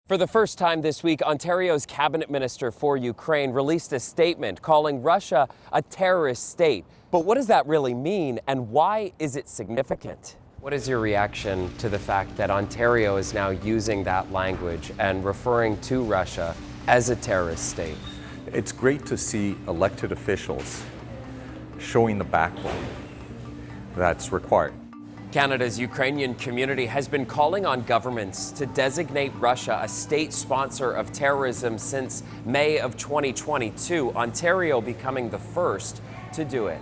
For the first time this week, Ontario's cabinet minister for Ukraine released a statement calling Russia a terrorist state. But what does that really mean, and why is it significant? What is your reaction to the fact that Ontario is now using that language and referring to Russia as a terrorist state? It's great to see elected officials showing the backbone that's required. Canada's Ukrainian community has been calling on governments to designate Russia a state sponsor of terrorism since May of 2022, Ontario becoming the first to do it.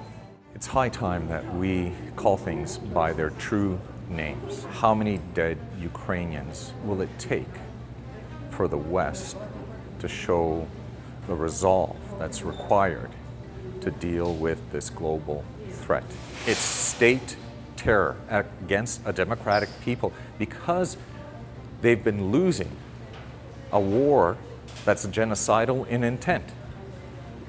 It's high time that we call things by their true names. How many dead Ukrainians will it take for the West to show the resolve that's required to deal with this global threat? It's state terror against a democratic people because they've been losing a war that's genocidal in intent.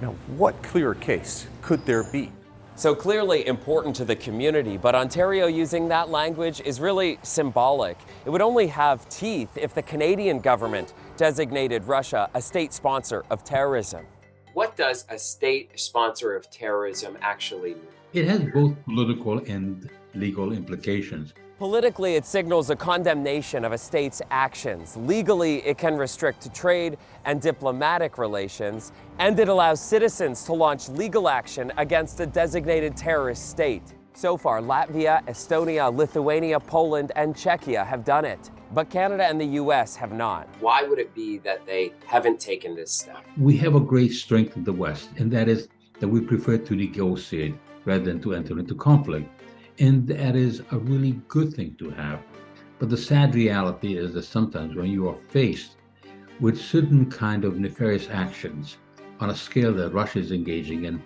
Now, what clearer case could there be? So clearly important to the community, but Ontario using that language is really symbolic. It would only have teeth if the Canadian government designated Russia a state sponsor of terrorism. What does a state sponsor of terrorism actually mean? It has both political and legal implications. Politically, it signals a condemnation of a state's actions. Legally, it can restrict trade and diplomatic relations, and it allows citizens to launch legal action against a designated terrorist state. So far, Latvia, Estonia, Lithuania, Poland, and Czechia have done it, but Canada and the U.S. have not. Why would it be that they haven't taken this step? We have a great strength in the West, and that is that we prefer to negotiate rather than to enter into conflict. And that is a really good thing to have. But the sad reality is that sometimes when you are faced with certain kind of nefarious actions on a scale that Russia is engaging in,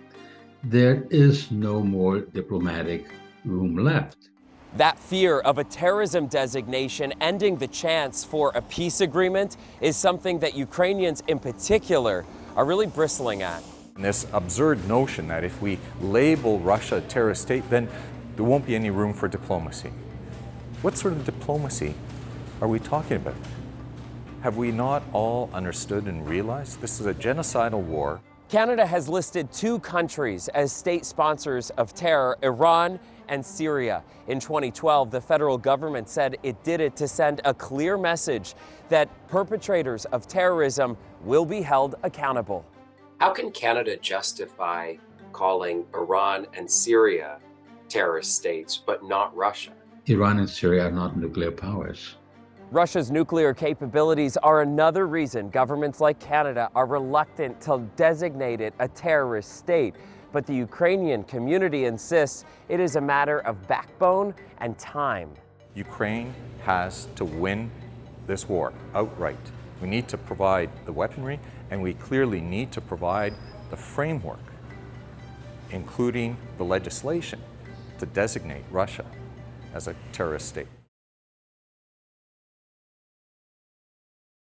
there is no more diplomatic room left. That fear of a terrorism designation ending the chance for a peace agreement is something that Ukrainians in particular are really bristling at. And this absurd notion that if we label Russia a terrorist state, then there won't be any room for diplomacy. What sort of diplomacy are we talking about? Have we not all understood and realized this is a genocidal war? Canada has listed two countries as state sponsors of terror, Iran and Syria. In 2012, the federal government said it did it to send a clear message that perpetrators of terrorism will be held accountable. How can Canada justify calling Iran and Syria terrorist states, but not Russia? Iran and Syria are not nuclear powers. Russia's nuclear capabilities are another reason governments like Canada are reluctant to designate it a terrorist state. But the Ukrainian community insists it is a matter of backbone and time. Ukraine has to win this war outright. We need to provide the weaponry, and we clearly need to provide the framework, including the legislation, to designate Russia as a terrorist state.